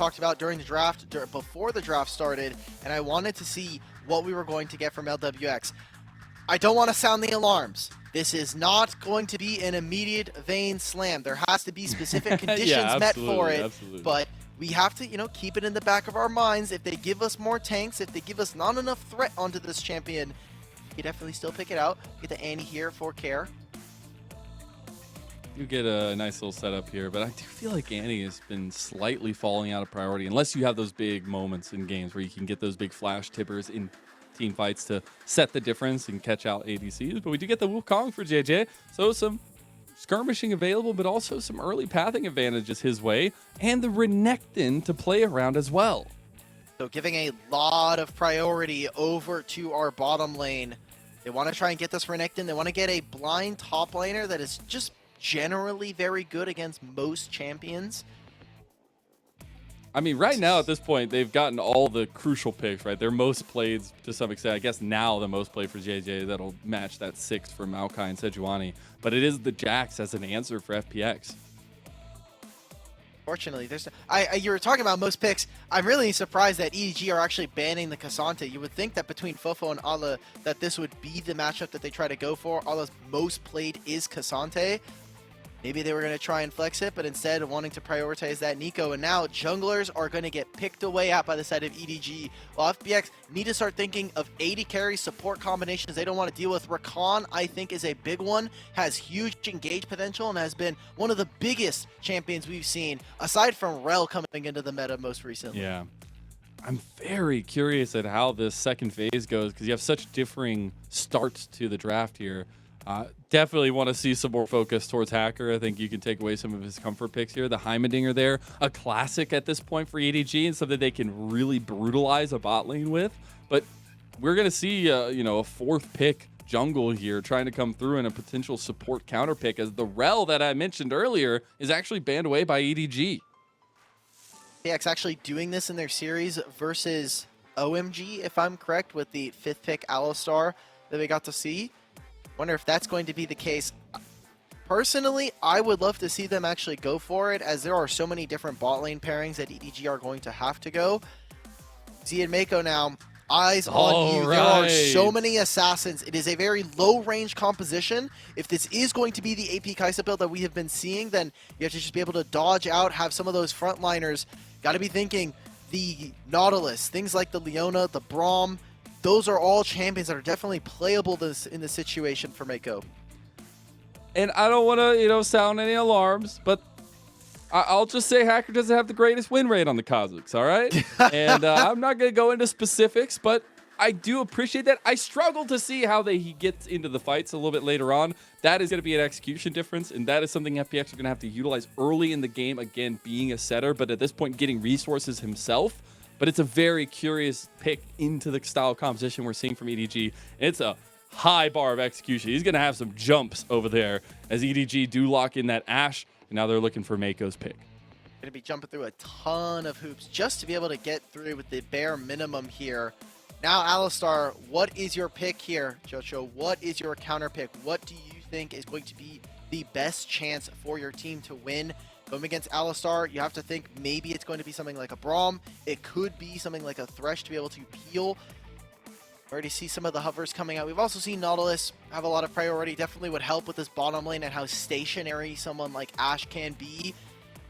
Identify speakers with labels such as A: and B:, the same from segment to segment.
A: talked about during the draft, before the draft started, and I wanted to see what we were going to get from LWX. I don't want to sound the alarms. This is not going to be an immediate vein slam. There has to be specific conditions met for it, but we have to, keep it in the back of our minds. If they give us more tanks, if they give us not enough threat onto this champion, you definitely still pick it out. Get the Annie here for care.
B: You get a nice little setup here, but I do feel like Annie has been slightly falling out of priority unless you have those big moments in games where you can get those big flash tippers in team fights to set the difference and catch out ADCs. But we do get the Wukong for Jiejie, so some skirmishing available, but also some early pathing advantages his way, and the Renekton to play around as well.
A: So giving a lot of priority over to our bottom lane. They want to try and get this Renekton. They want to get a blind top laner that is just generally very good against most champions.
B: I mean, right now at this point, they've gotten all the crucial picks, right? They're most played to some extent. I guess now the most played for JJ that'll match that 6 for Maokai and Sejuani. But it is the Jax as an answer for FPX.
A: Fortunately, you were talking about most picks. I'm really surprised that EDG are actually banning the Cassante. You would think that between FoFo and Ala, that this would be the matchup that they try to go for. Ala's most played is Cassante. Maybe they were going to try and flex it, but instead wanting to prioritize that Meiko. And now junglers are going to get picked away at by the side of EDG. While FPX need to start thinking of AD carry support combinations they don't want to deal with. Rakan, I think, is a big one. Has huge engage potential and has been one of the biggest champions we've seen, aside from Rel coming into the meta most recently.
B: Yeah. I'm very curious at how this second phase goes because you have such differing starts to the draft here. Definitely want to see some more focus towards Hacker. I think you can take away some of his comfort picks here. The Heimerdinger there, a classic at this point for EDG and something they can really brutalize a bot lane with. But we're going to see, a fourth pick jungle here trying to come through in a potential support counter pick as the Rel that I mentioned earlier is actually banned away by EDG.
A: FPX actually doing this in their series versus OMG, if I'm correct, with the 5th pick Alistar that we got to see. Wonder if that's going to be the case. Personally, I would love to see them actually go for it, as there are so many different bot lane pairings that EDG are going to have to go. Z and Meiko now, eyes on you. Right. There are so many assassins. It is a very low-range composition. If this is going to be the AP Kai'Sa build that we have been seeing, then you have to just be able to dodge out, have some of those frontliners. Got to be thinking the Nautilus, things like the Leona, the Braum. Those are all champions that are definitely playable in this situation for Meiko.
B: And I don't want to, sound any alarms, but I'll just say Hacker doesn't have the greatest win rate on the Kazakhs, all right? And I'm not going to go into specifics, but I do appreciate that. I struggle to see how he gets into the fights a little bit later on. That is going to be an execution difference, and that is something FPX are going to have to utilize early in the game, again, being a setter, but at this point, getting resources himself. But it's a very curious pick into the style of composition we're seeing from EDG. It's a high bar of execution. He's going to have some jumps over there as EDG do lock in that Ashe, and now they're looking for Meiko's pick.
A: Going to be jumping through a ton of hoops just to be able to get through with the bare minimum here. Now, Alistar, what is your pick here? Jojo, what is your counter pick? What do you think is going to be the best chance for your team to win? Going against Alistar, you have to think maybe it's going to be something like a Braum. It could be something like a Thresh to be able to peel. Already see some of the hovers coming out. We've also seen Nautilus have a lot of priority. Definitely would help with this bottom lane and how stationary someone like Ashe can be.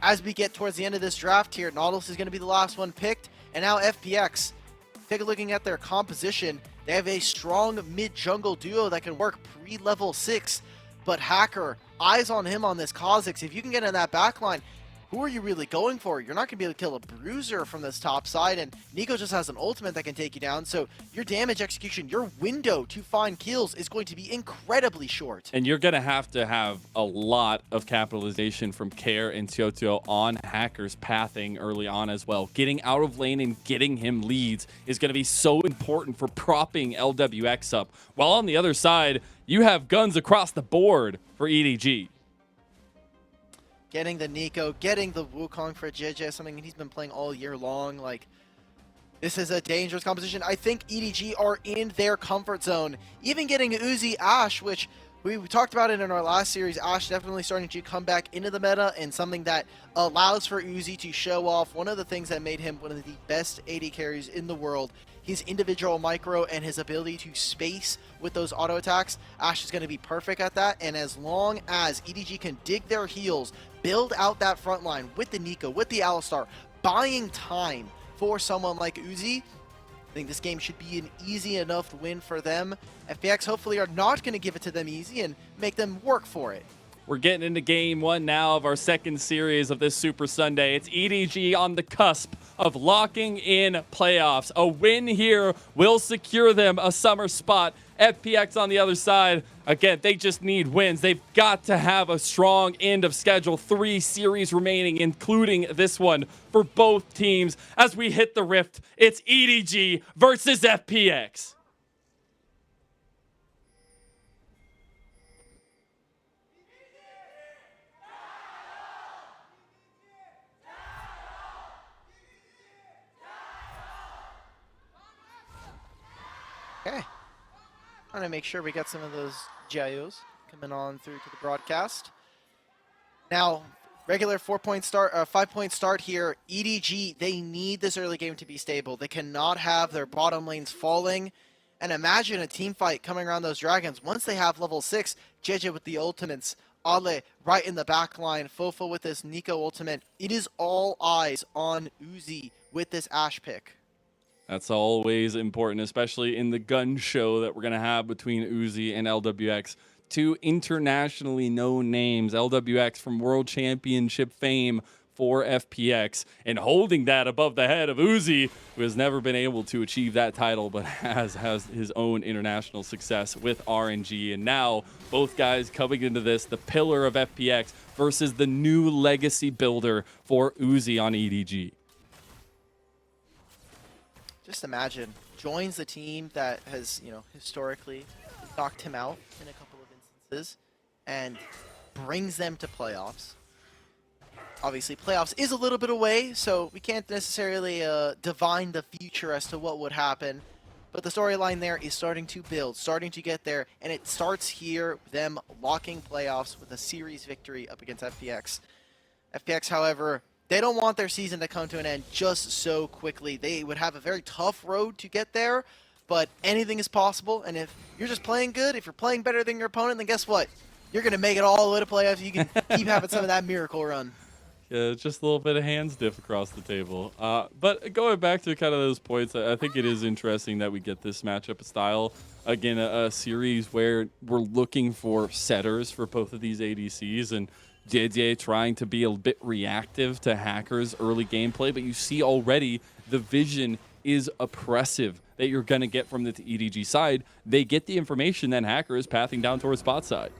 A: As we get towards the end of this draft here, Nautilus is going to be the last one picked. And now FPX, take a looking at their composition. They have a strong mid-jungle duo that can work pre-level 6. But Hacker, eyes on him on this Kha'Zix. If you can get in that backline, who are you really going for? You're not going to be able to kill a bruiser from this top side, and Nico just has an ultimate that can take you down, so your damage execution, your window to find kills is going to be incredibly short.
B: And you're going to have a lot of capitalization from Care and Tioto on Hacker's pathing early on as well. Getting out of lane and getting him leads is going to be so important for propping LWX up. While on the other side, you have guns across the board for EDG.
A: Getting the Nico, getting the Wukong for Jiejie, something he's been playing all year long. Like, this is a dangerous composition. I think EDG are in their comfort zone. Even getting Uzi Ashe, which We talked about it in our last series. Ashe definitely starting to come back into the meta, and something that allows for Uzi to show off one of the things that made him one of the best AD carries in the world. His individual micro and his ability to space with those auto attacks. Ashe is going to be perfect at that, and as long as EDG can dig their heels, build out that front line with the Meiko, with the Alistar, buying time for someone like Uzi, I think this game should be an easy enough win for them. FPX hopefully are not going to give it to them easy and make them work for it.
B: We're getting into game one now of our second series of this Super Sunday. It's EDG on the cusp of locking in playoffs. A win here will secure them a summer spot. FPX on the other side, again, they just need wins. They've got to have a strong end of schedule. 3 series remaining, including this one for both teams. As we hit the rift, it's EDG versus FPX.
A: Okay. Trying to make sure we got some of those Jiejos coming on through to the broadcast. Now, regular 5-point start here. EDG, they need this early game to be stable. They cannot have their bottom lanes falling. And imagine a team fight coming around those dragons. Once they have level 6, Jiejie with the ultimates, Ale right in the back line, FoFo with this Nico ultimate. It is all eyes on Uzi with this Ashe pick.
B: That's always important, especially in the gun show that we're going to have between Uzi and LWX. 2 internationally known names, LWX from World Championship fame for FPX, and holding that above the head of Uzi, who has never been able to achieve that title, but has his own international success with RNG. And now, both guys coming into this, the pillar of FPX versus the new legacy builder for Uzi on EDG.
A: Just imagine, joins the team that has, historically knocked him out in a couple of instances and brings them to playoffs. Obviously, playoffs is a little bit away, so we can't necessarily divine the future as to what would happen. But the storyline there is starting to build, starting to get there, and it starts here, them locking playoffs with a series victory up against FPX. FPX, however, they don't want their season to come to an end just so quickly. They would have a very tough road to get there, but anything is possible. And if you're just playing good, if you're playing better than your opponent, then guess what? You're going to make it all the way to playoffs. You can keep having some of that miracle run.
B: Yeah, just a little bit of hands diff across the table. But going back to kind of those points, I think it is interesting that we get this matchup style. Again, a series where we're looking for setters for both of these ADCs, and Jiejie trying to be a bit reactive to Hacker's early gameplay, but you see already the vision is oppressive that you're going to get from the EDG side. They get the information that Hacker is pathing down towards bot side.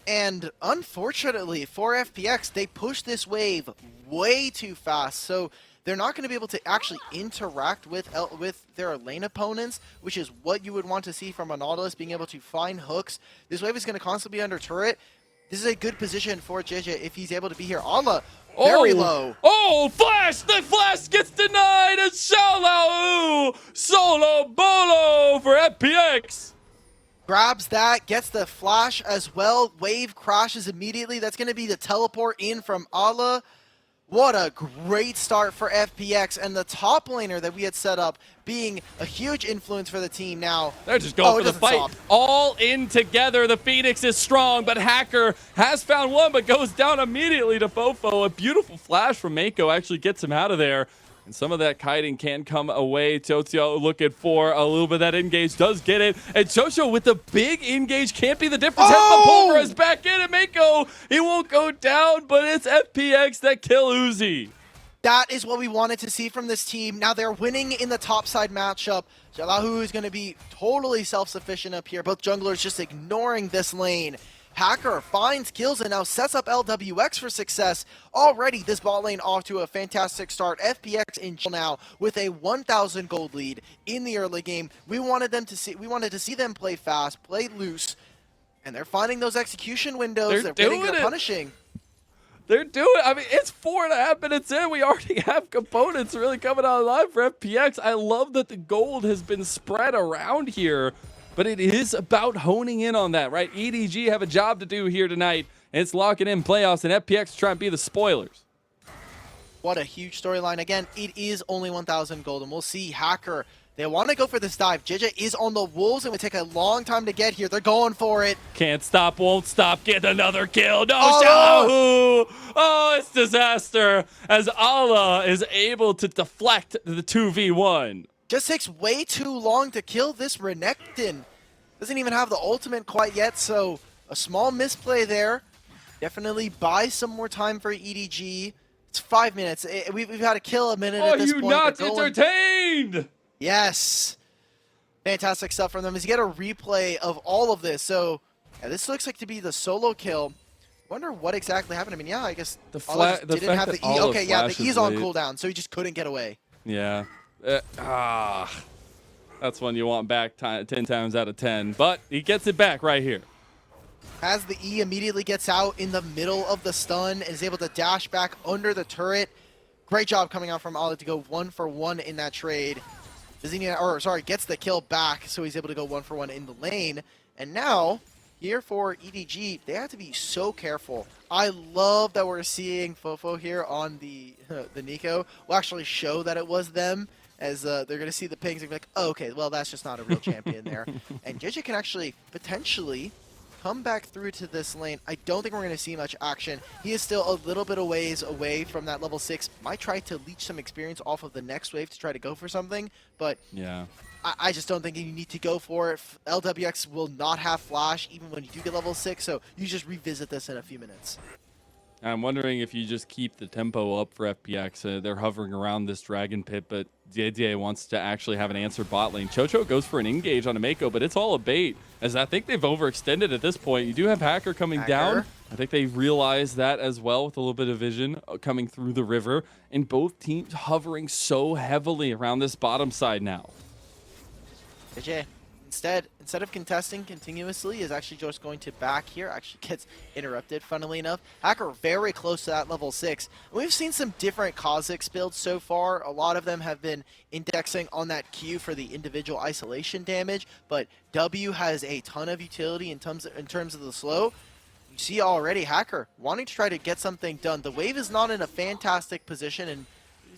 A: And unfortunately for FPX, they push this wave way too fast, so they're not going to be able to actually interact with their lane opponents, which is what you would want to see from a Nautilus, being able to find hooks. This wave is going to constantly be under turret. This is a good position for Jiejie if he's able to be here. Allah, very low.
B: Oh, flash! The flash gets denied! It's Xioalaohu! Solo bolo for FPX!
A: Grabs that, gets the flash as well. Wave crashes immediately. That's going to be the teleport in from Allah. What a great start for FPX, and the top laner that we had set up being a huge influence for the team now.
B: They're just going for the fight.
A: Stop.
B: All in together. The Phoenix is strong, but Hacker has found one, but goes down immediately to FoFo. A beautiful flash from Meiko actually gets him out of there. And some of that kiting can come away. Totio looking for a little bit of that engage. Does get it. And Jojo with the big engage can't be the difference.
A: Oh!
B: Pulver is back in. And Meiko, he won't go down, but it's FPX that kill Uzi.
A: That is what we wanted to see from this team. Now they're winning in the top side matchup. Xioalaohu is going to be totally self-sufficient up here. Both junglers just ignoring this lane. Hacker finds kills and now sets up LWX for success. Already this bot lane off to a fantastic start. FPX in now with a 1,000 gold lead in the early game. We wanted to see them play fast, play loose, and they're finding those execution windows. They're getting good at punishing.
B: They're doing it. I mean, it's 4.5 minutes in. We already have components really coming online for FPX. I love that the gold has been spread around here. but it is about honing in on that, right? EDG have a job to do here tonight, and it's locking in playoffs, and FPX trying to be the spoilers.
A: What a huge storyline. Again, it is only 1,000 gold, and we'll see Hacker. They want to go for this dive. Jiejie is on the wolves. It would take a long time to get here. They're going for it.
B: Can't stop, won't stop. Get another kill. No, Xioalaohu! Oh, it's disaster as Allah is able to deflect the 2v1.
A: Just takes way too long to kill this Renekton. Doesn't even have the ultimate quite yet, so a small misplay there. Definitely buy some more time for EDG. It's 5 minutes. We've had to kill a minute at this point.
B: Are you not entertained?
A: Yes. Fantastic stuff from them. As you get a replay of all of this. So, yeah, this looks like to be the solo kill. Wonder what exactly happened. I mean, yeah, I guess
B: the
A: didn't have the E. Okay, yeah, the E's on
B: late.
A: cooldown, so he just couldn't get away.
B: Yeah. That's one you want back 10 times out of 10. But he gets it back right here.
A: As the E immediately gets out in the middle of the stun and is able to dash back under the turret. Great job coming out from Ollie to go 1-for-1 in that trade. Gets the kill back, so he's able to go 1-for-1 in the lane. And now, here for EDG, they have to be so careful. I love that we're seeing FoFo here on the Meiko. We'll actually show that it was them, as they're going to see the pings and be like, oh, okay, well, that's just not a real champion there. And Jiejie can actually potentially come back through to this lane. I don't think we're going to see much action. He is still a little bit of ways away from that level 6. Might try to leech some experience off of the next wave to try to go for something, but
B: yeah,
A: I just don't think you need to go for it. LWX will not have flash even when you do get level 6, so you just revisit this in a few minutes.
B: I'm wondering if you just keep the tempo up for FPX. They're hovering around this Dragon Pit, but Jiejie wants to actually have an answer bot lane. Chocho goes for an engage on a Meiko, but it's all a bait, as I think they've overextended at this point. You do have Hacker coming down. I think they realize that as well with a little bit of vision coming through the river, and both teams hovering so heavily around this bottom side now.
A: Jiejie, instead of contesting continuously, is actually just going to back here. Actually gets interrupted, funnily enough. Hacker very close to that level 6. We've seen some different Kha'Zix builds so far. A lot of them have been indexing on that Q for the individual isolation damage, but W has a ton of utility in terms of the slow. You see already Hacker wanting to try to get something done. The wave is not in a fantastic position, and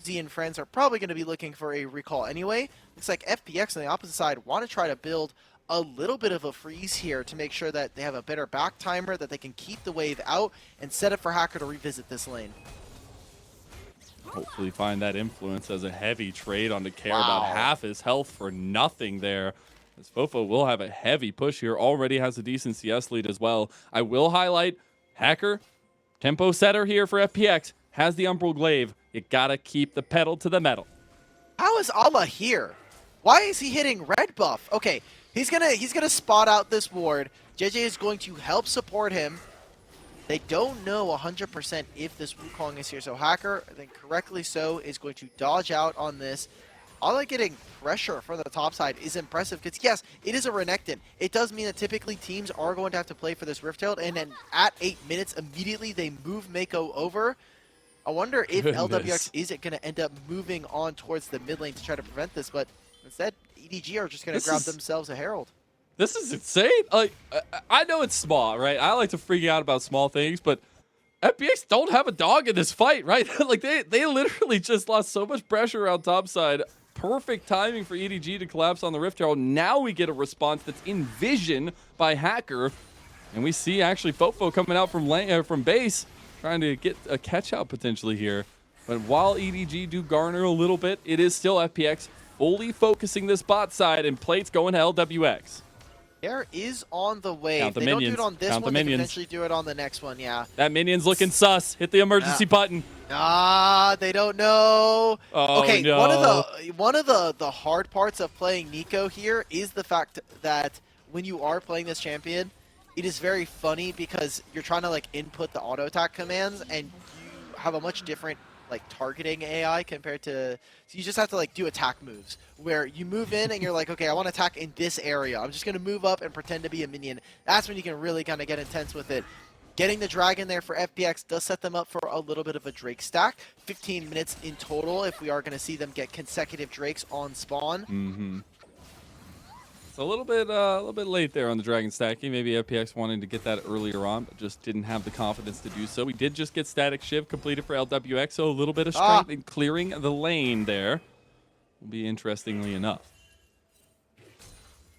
A: Z and friends are probably going to be looking for a recall anyway. Looks like FPX on the opposite side want to try to build a little bit of a freeze here to make sure that they have a better back timer, that they can keep the wave out and set up for Hacker to revisit this lane.
B: Hopefully find that influence as a heavy trade on to care about half his health for nothing there. As FoFo will have a heavy push here, already has a decent CS lead as well. I will highlight Hacker, tempo setter here for FPX, has the Umbral Glaive. You gotta keep the pedal to the metal.
A: How is Allah here? Why is he hitting red buff? Okay, he's gonna spot out this ward. Jiejie is going to help support him. They don't know 100% if this Wukong is here, so Hacker, I think correctly so, is going to dodge out on this. Allah getting pressure from the top side is impressive because, yes, it is a Renekton. It does mean that typically teams are going to have to play for this Rift Herald, and then at 8 minutes, immediately they move Meiko over. I wonder if LWX isn't going to end up moving on towards the mid lane to try to prevent this, but instead, EDG are just going to grab themselves a Herald.
B: This is insane. Like, I know it's small, right? I like to freak out about small things, but FPX don't have a dog in this fight, right? Like, they literally just lost so much pressure around topside. Perfect timing for EDG to collapse on the Rift Herald. Now we get a response that's in vision by Hacker, and we see actually FoFo coming out from base, trying to get a catch out potentially here. But while EDG do garner a little bit, it is still FPX fully focusing this bot side, and plates going to LWX.
A: Air is on the way.
B: Count the
A: they
B: minions.
A: Don't do it on this
B: Count
A: one,
B: the
A: they can
B: minions.
A: potentially do it on the next one, yeah.
B: That minion's looking sus. Hit the emergency button.
A: They don't know.
B: Oh,
A: okay,
B: no.
A: one of the hard parts of playing Meiko here is the fact that when you are playing this champion, it is very funny because you're trying to like input the auto attack commands, and you have a much different like targeting AI compared to, so you just have to like do attack moves where you move in and you're like, okay, I want to attack in this area. I'm just going to move up and pretend to be a minion. That's when you can really kind of get intense with it. Getting the dragon there for FPX does set them up for a little bit of a Drake stack. 15 minutes in total if we are going to see them get consecutive Drakes on spawn.
B: So a little bit late there on the dragon stacking. Maybe FPX wanting to get that earlier on, but just didn't have the confidence to do so. We did just get static shiv completed for LWX, so a little bit of strength in clearing the lane there. Will be interestingly enough.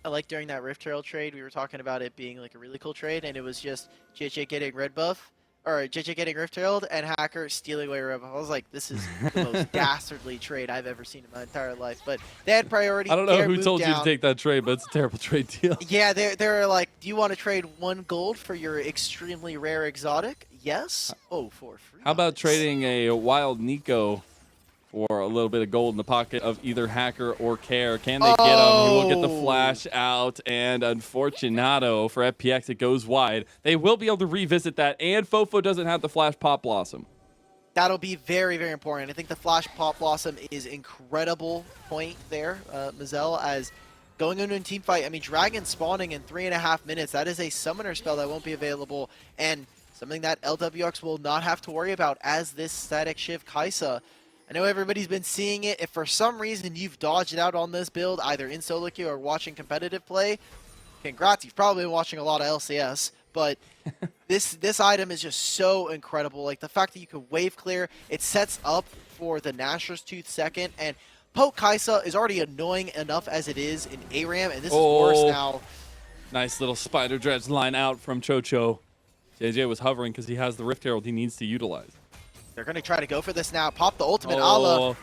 A: I like during that Rift Trail trade, we were talking about it being like a really cool trade, and it was just Jiejie getting red buff, or Jiejie getting Rift Trailed, and Hacker stealing away red buff. I was like, this is the most dastardly trade I've ever seen in my entire life. But they had priority.
B: I don't know who told you to take that trade, but it's a terrible trade deal.
A: Yeah, they're like, do you want to trade 1 gold for your extremely rare exotic? Yes. Oh, for free.
B: How about trading a wild Meiko for a little bit of gold in the pocket of either Hacker or Care? Can they get him? He will get the flash out, and unfortunato for FPX, it goes wide. They will be able to revisit that, and FoFo doesn't have the flash pop blossom.
A: That'll be very, very important. I think the flash pop blossom is incredible point there, Mazel, as going into a team fight. I mean, dragon spawning in 3.5 minutes. That is a summoner spell that won't be available, and something that LWX will not have to worry about as this static shiv Kaisa. I know everybody's been seeing it. If for some reason you've dodged out on this build, either in solo queue or watching competitive play, congrats. You've probably been watching a lot of LCS, but this item is just so incredible. Like the fact that you can wave clear, it sets up for the Nashor's Tooth second, and Poke Kaisa is already annoying enough as it is in ARAM, and this is worse now.
B: Nice little spider dredge line out from Chocho. Jiejie was hovering because he has the Rift Herald he needs to utilize.
A: They're going to try to go for this now. Pop the ultimate. Allah.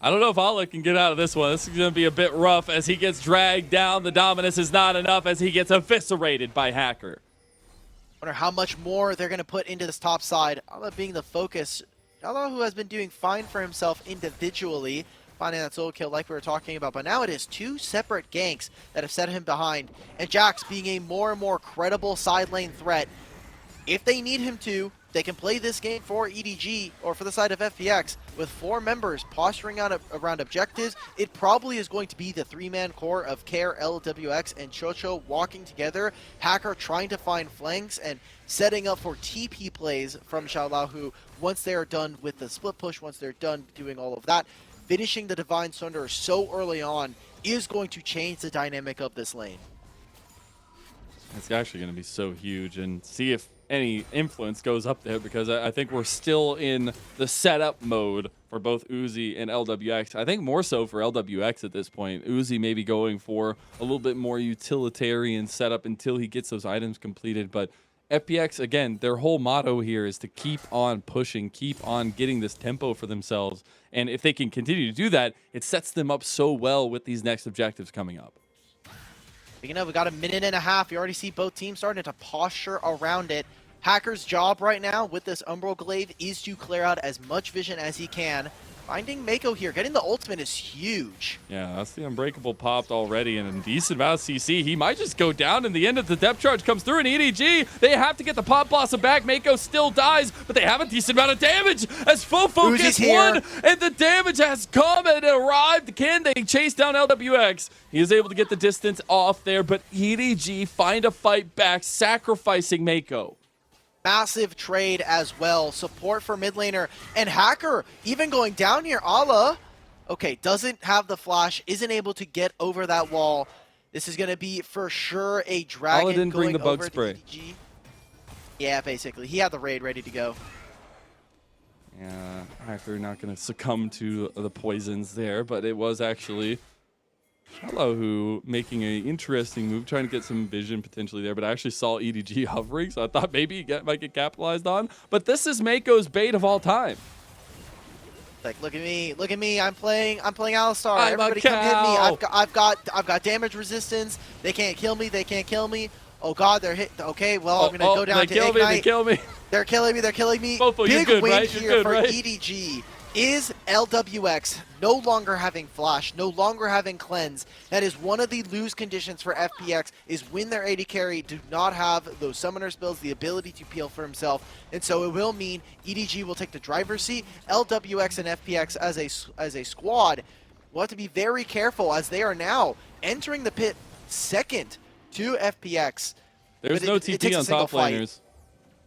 B: I don't know if Allah can get out of this one. This is going to be a bit rough as he gets dragged down. The dominance is not enough as he gets eviscerated by Hacker.
A: Wonder how much more they're going to put into this top side. Allah being the focus. Xioalaohu has been doing fine for himself individually, finding that solo kill like we were talking about. But now it is 2 separate ganks that have set him behind. And Jax being a more and more credible side lane threat. If they need him to, they can play this game for EDG or for the side of FPX with 4 members posturing out around objectives. It probably is going to be the 3-man core of Care, LWX, and Chocho walking together. Hacker trying to find flanks and setting up for TP plays from Xioalaohu once they're done with the split push, once they're done doing all of that. Finishing the Divine Sunder so early on is going to change the dynamic of this lane.
B: It's actually going to be so huge, and see if any influence goes up there, because I think we're still in the setup mode for both Uzi and LWX. I think more so for LWX at this point. Uzi may be going for a little bit more utilitarian setup until he gets those items completed, but FPX, again, their whole motto here is to keep on pushing, keep on getting this tempo for themselves, and if they can continue to do that, it sets them up so well with these next objectives coming up.
A: Speaking of, we got a minute and a half. You already see both teams starting to posture around it. Hacker's job right now with this Umbral Glaive is to clear out as much vision as he can. Finding Meiko here, getting the ultimate is huge.
B: Yeah, that's the Unbreakable popped already, and a decent amount of CC. He might just go down in the end of the depth charge comes through in EDG. They have to get the Pop Blossom back. Meiko still dies, but they have a decent amount of damage as FoFo gets one, and the damage has come and arrived. Can they chase down LWX? He is able to get the distance off there, but EDG find a fight back, sacrificing Meiko.
A: Massive trade as well. Support for mid laner. And Hacker even going down here. Allah, okay, doesn't have the flash, isn't able to get over that wall. This is going to be for sure a dragon.
B: Allah didn't bring the bug
A: over
B: spray.
A: EDG. Yeah, basically. He had the raid ready to go.
B: Yeah, Hacker not going to succumb to the poisons there, but it was actually Xioalaohu making an interesting move, trying to get some vision potentially there, but I actually saw EDG hovering, so I thought maybe he might get capitalized on. But this is Meiko's bait of all time.
A: Like, look at me, I'm playing Alistar.
B: I'm
A: Everybody come hit me. I've got damage resistance. They can't kill me. Oh god, they're hit. Okay, well, I'm gonna go down to Ignite.
B: They kill me.
A: They're killing me.
B: FoFo,
A: Big
B: you're good,
A: win
B: right?
A: here for EDG. Is LWX no longer having flash, no longer having cleanse. That is one of the lose conditions for FPX, is when their AD carry do not have those summoner spells, the ability to peel for himself. And so it will mean EDG will take the driver's seat. LWX and FPX as a squad will have to be very careful, as they are now entering the pit second to FPX.
B: There's no TP on top laners.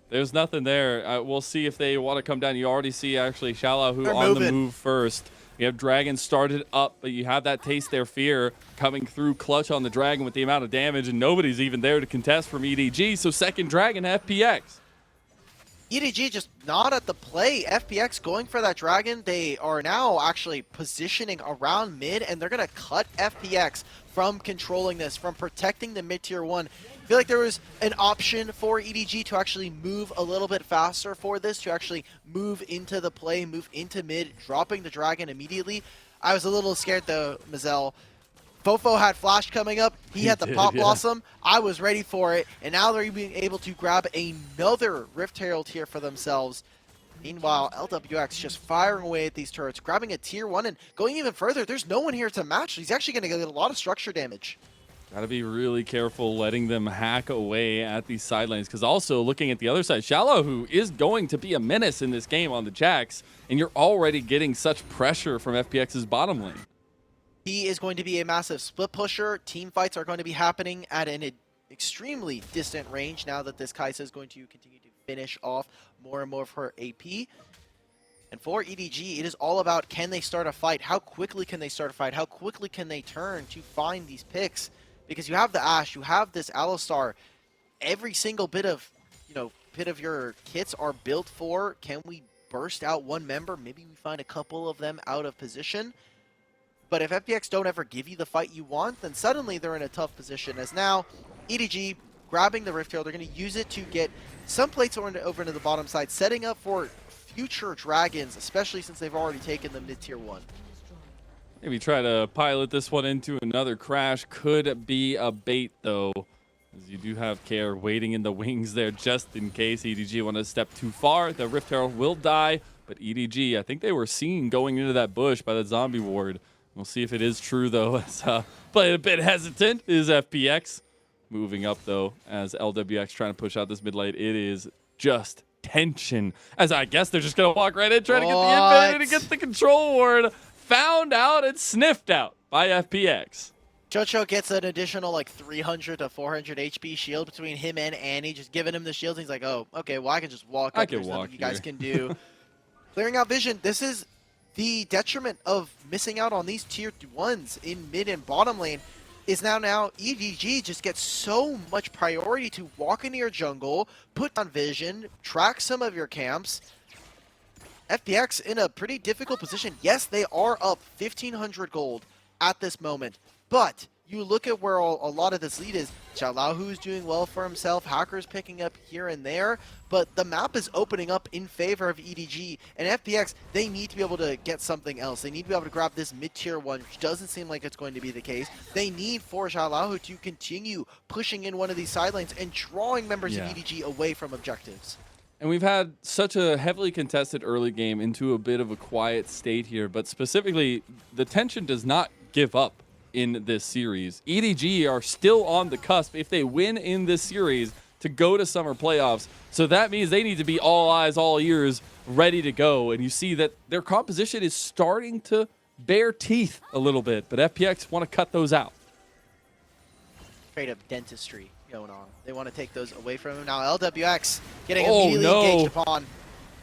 B: There's nothing there. We'll see if they want to come down. You already see actually Xioalaohu on the move first. You have Dragon started up, but you have that Taste Their Fear coming through clutch on the Dragon with the amount of damage, and nobody's even there to contest from EDG, so second Dragon FPX.
A: EDG just not at the play. FPX going for that Dragon. They are now actually positioning around mid, and they're going to cut FPX from controlling this, from protecting the mid-tier 1. I feel like there was an option for EDG to actually move a little bit faster for this, to actually move into the play, move into mid, dropping the Dragon immediately. I was a little scared though, Mazel. FoFo had Flash coming up. He had the Pop Blossom. I was ready for it. And now they're being able to grab another Rift Herald here for themselves. Meanwhile, LWX just firing away at these turrets, grabbing a tier 1 and going even further. There's no one here to match. He's actually going to get a lot of structure damage.
B: Gotta be really careful letting them hack away at these side lanes, because also looking at the other side, Xioalaohu is going to be a menace in this game on the Jax, and you're already getting such pressure from FPX's bottom lane.
A: He is going to be a massive split pusher. Team fights are going to be happening at an extremely distant range now that this Kai'Sa is going to continue to finish off more and more of her AP. And for EDG, it is all about, can they start a fight? How quickly can they start a fight? How quickly can they turn to find these picks? Because you have the Ashe, you have this Alistar. Every single bit of your kits are built for, can we burst out one member? Maybe we find a couple of them out of position. But if FPX don't ever give you the fight you want, then suddenly they're in a tough position. As now, EDG grabbing the Rift Herald, they're going to use it to get some plates over into the bottom side, setting up for future Dragons, especially since they've already taken the mid-tier 1.
B: Maybe try to pilot this one into another crash. Could be a bait, though, as you do have Care waiting in the wings there just in case EDG want to step too far. The Rift Herald will die, but EDG, I think they were seen going into that bush by the zombie ward. We'll see if it is true, though, as playing a bit hesitant is FPX. Moving up, though, as LWX trying to push out this mid lane. It is just tension, as I guess they're just going to walk right in, trying to get the invade and get the control ward found out and sniffed out by FPX.
A: Jojo gets an additional like 300 to 400 HP shield between him and Annie, just giving him the shield. He's like, oh, okay, well, I can just walk up. There's nothing you guys can do. Clearing out vision. This is the detriment of missing out on these tier 1s in mid and bottom lane. Is now EDG just gets so much priority to walk into your jungle, put on vision, track some of your camps. FPX in a pretty difficult position. Yes, they are up 1,500 gold at this moment, but you look at where a lot of this lead is. Xioalaohu is doing well for himself. Hacker's picking up here and there, but the map is opening up in favor of EDG. And FPX, they need to be able to get something else. They need to be able to grab this mid-tier 1, which doesn't seem like it's going to be the case. They need for Xioalaohu to continue pushing in one of these side lanes and drawing members of EDG away from objectives.
B: And we've had such a heavily contested early game into a bit of a quiet state here, but specifically, the tension does not give up in this series. EDG are still on the cusp if they win in this series to go to summer playoffs. So that means they need to be all eyes, all ears, ready to go. And you see that their composition is starting to bare teeth a little bit, but FPX want to cut those out.
A: Straight up dentistry going on. They want to take those away from him. Now LWX getting immediately engaged upon.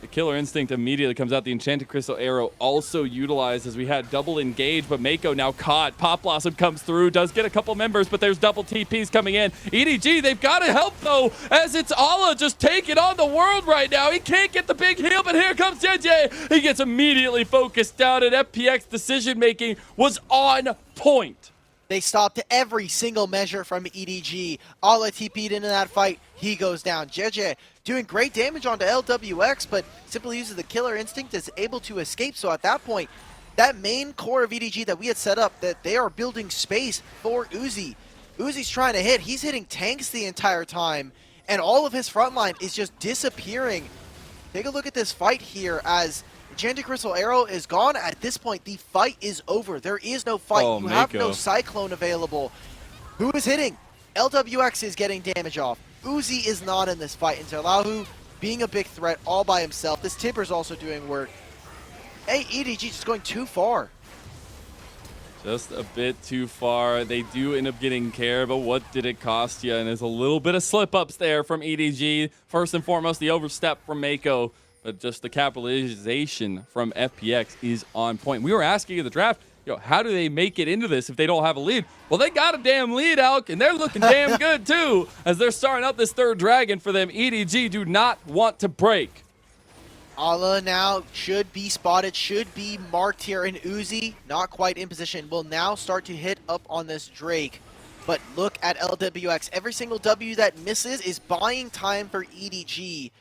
B: The Killer Instinct immediately comes out. The Enchanted Crystal Arrow also utilized as we had double engage, but Meiko now caught. Pop Blossom comes through, does get a couple members, but there's double TPs coming in. EDG, they've got to help, though, as it's Ala just taking on the world right now. He can't get the big heal, but here comes Jiejie. He gets immediately focused down, and FPX decision-making was on point.
A: They stopped every single measure from EDG. Ala TP'd into that fight. He goes down. Jiejie doing great damage onto LWX, but simply uses the Killer Instinct, is able to escape. So at that point, that main core of EDG that we had set up, that they are building space for Uzi. Uzi's trying to hit. He's hitting tanks the entire time, and all of his front line is just disappearing. Take a look at this fight here as Enchanted Crystal Arrow is gone. At this point, the fight is over. There is no fight. You have no Cyclone available. Who is hitting? LWX is getting damage off. Uzi is not in this fight. And Xioalaohu being a big threat all by himself. This Timber's also doing work. Hey, EDG just going too far.
B: Just a bit too far. They do end up getting Care, but what did it cost you? And there's a little bit of slip-ups there from EDG. First and foremost, the overstep from Meiko. but just the capitalization from FPX is on point. We were asking in the draft, how do they make it into this if they don't have a lead? Well, they got a damn lead, Alk, and they're looking damn good too as they're starting up this third dragon for them. EDG do not want to break.
A: Ala now should be spotted, should be marked here, and Uzi, not quite in position, will now start to hit up on this Drake. But look at LWX. Every single W that misses is buying time for EDG.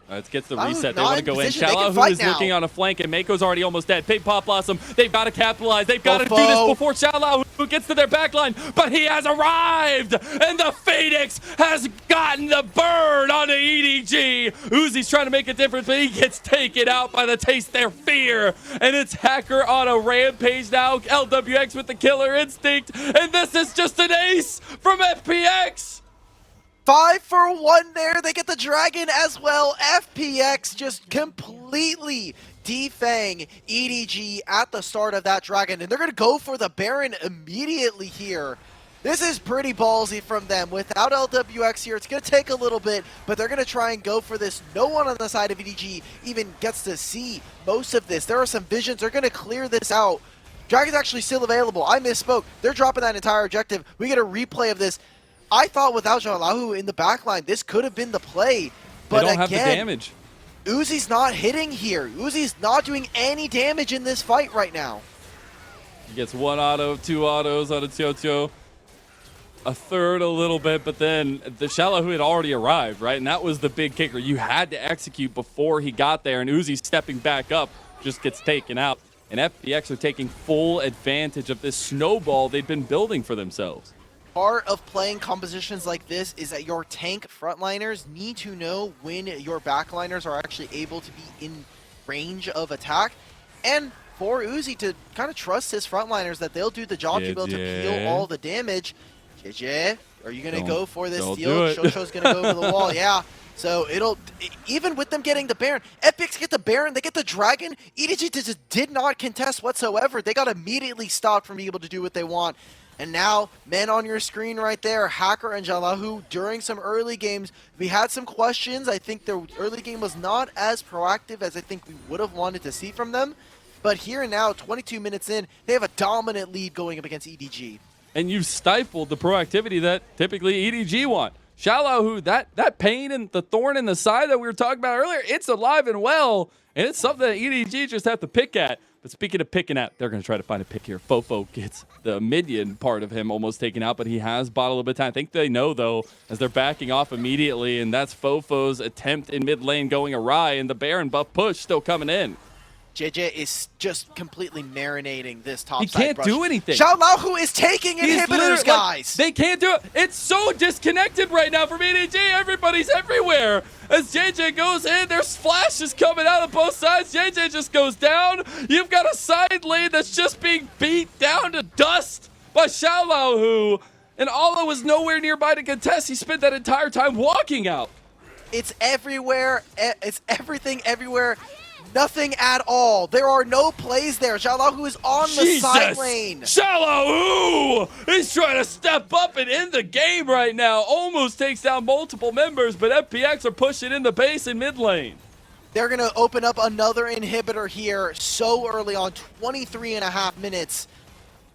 B: Let's get the reset. They want to go in.
A: Xioalaohu
B: is looking on a flank, and Meiko's already almost dead. Big Pop Blossom. They've got to capitalize. They've got to do this before Xioalaohu gets to their backline. But he has arrived, and the Phoenix has gotten the burn on the EDG. Uzi's trying to make a difference, but he gets taken out by the Taste Their Fear. And it's Hacker on a rampage now. LWX with the killer instinct. And this is just an ace from FPX.
A: 5 for 1 there. They get the dragon as well. FPX just completely defang EDG at the start of that dragon. And they're going to go for the Baron immediately here. This is pretty ballsy from them. Without LWX here, it's going to take a little bit, but they're going to try and go for this. No one on the side of EDG even gets to see most of this. There are some visions. They're going to clear this out. Dragon's actually still available. I misspoke. They're dropping that entire objective. We get a replay of this. I thought without Xioalaohu in the backline, this could have been the play. But
B: they don't
A: again,
B: have the damage.
A: Uzi's not hitting here. Uzi's not doing any damage in this fight right now.
B: He gets 1 auto, 2 autos on a Tio, a third a little bit, but then the Xioalaohu had already arrived, right? And that was the big kicker. You had to execute before he got there, and Uzi stepping back up just gets taken out. And FPX are taking full advantage of this snowball they've been building for themselves.
A: Part of playing compositions like this is that your tank frontliners need to know when your backliners are actually able to be in range of attack. And for Uzi to kind of trust his frontliners that they'll do the job to be able to peel all the damage. Jiejie, are you going to go for this steal? Shosho's going to go over the wall, yeah. So even with them getting the Baron, FPX get the Baron, they get the Dragon. EDG just did not contest whatsoever. They got immediately stopped from being able to do what they want. And now, men on your screen right there, Hacker and Xioalaohu, during some early games, we had some questions. I think their early game was not as proactive as I think we would have wanted to see from them. But here and now, 22 minutes in, they have a dominant lead going up against EDG. And
B: you've stifled the proactivity that typically EDG want. Xioalaohu, that pain and the thorn in the side that we were talking about earlier, it's alive and well, and it's something that EDG just have to pick at. But speaking of picking at, they're going to try to find a pick here. FoFo gets the minion part of him almost taken out, but he has bought a little bit of time. I think they know, though, as they're backing off immediately, and that's FoFo's attempt in mid lane going awry, and the Baron buff push still coming in.
A: Jiejie is just completely marinating this top
B: side.
A: He can't
B: brush.
A: Do anything. Xioalaohu is taking inhibitors, guys.
B: They can't do it. It's so disconnected right now from EDG. Everybody's everywhere. As Jiejie goes in, there's flashes coming out of both sides. Jiejie just goes down. You've got a side lane that's just being beat down to dust by Xioalaohu. And Ala was nowhere nearby to contest. He spent that entire time walking out.
A: It's everywhere. It's everything everywhere. Nothing at all. There are no plays there. Xioalaohu is on the side lane.
B: Xioalaohu is trying to step up and end the game right now. Almost takes down multiple members, but FPX are pushing in the base in mid lane.
A: They're going to open up another inhibitor here so early on, 23.5 minutes.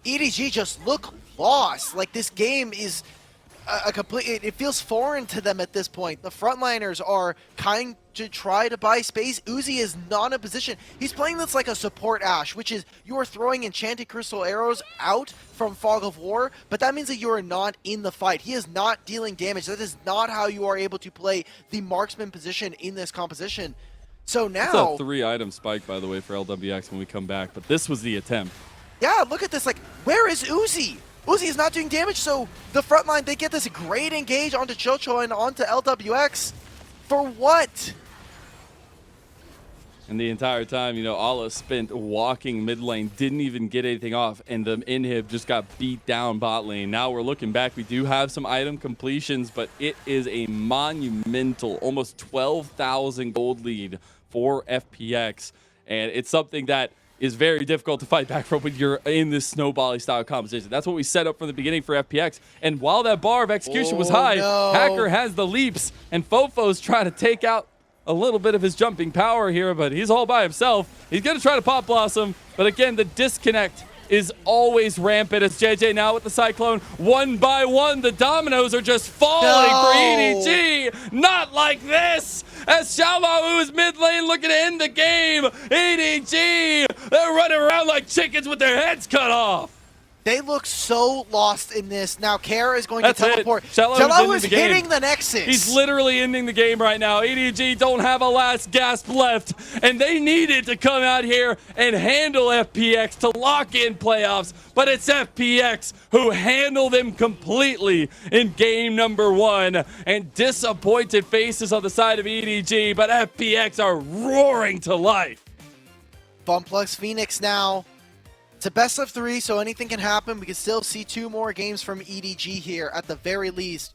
A: EDG just look lost. Like, this game is a complete, it feels foreign to them at this point. The frontliners are kind to try to buy space. Uzi is not in a position. He's playing this like a support Ashe, which is you are throwing enchanted crystal arrows out from Fog of War, but that means that you are not in the fight. He is not dealing damage. That is not how you are able to play the marksman position in this composition. So now...
B: That's a 3-item spike, by the way, for LWX when we come back, but this was the attempt.
A: Yeah, look at this. Like, where is Uzi? Uzi is not doing damage, so the front line, they get this great engage onto Chocho and onto LWX. For what?
B: And the entire time, Ala spent walking mid lane, didn't even get anything off, and the inhib just got beat down bot lane. Now we're looking back. We do have some item completions, but it is a monumental, almost 12,000 gold lead for FPX. And it's something that is very difficult to fight back from when you're in this snowbally style composition. That's what we set up from the beginning for FPX. And while that bar of execution was high, Hacker has the leaps, and FoFo's trying to take out a little bit of his jumping power here, but he's all by himself. He's going to try to pop blossom, but again, the disconnect is always rampant as Jiejie now with the Cyclone. One by one, the dominoes are just falling for EDG. Not like this, as Xioalaohu is mid lane looking to end the game. EDG, they're running around like chickens with their heads cut off.
A: They look so lost in this. Now Kara is going to teleport.
B: Xioalaohu
A: is hitting the Nexus.
B: He's literally ending the game right now. EDG don't have a last gasp left, and they needed to come out here and handle FPX to lock in playoffs, but it's FPX who handle them completely in game number 1. And disappointed faces on the side of EDG, but FPX are roaring to life.
A: FunPlus Phoenix now. It's a best of 3, so anything can happen. We can still see 2 more games from EDG here at the very least.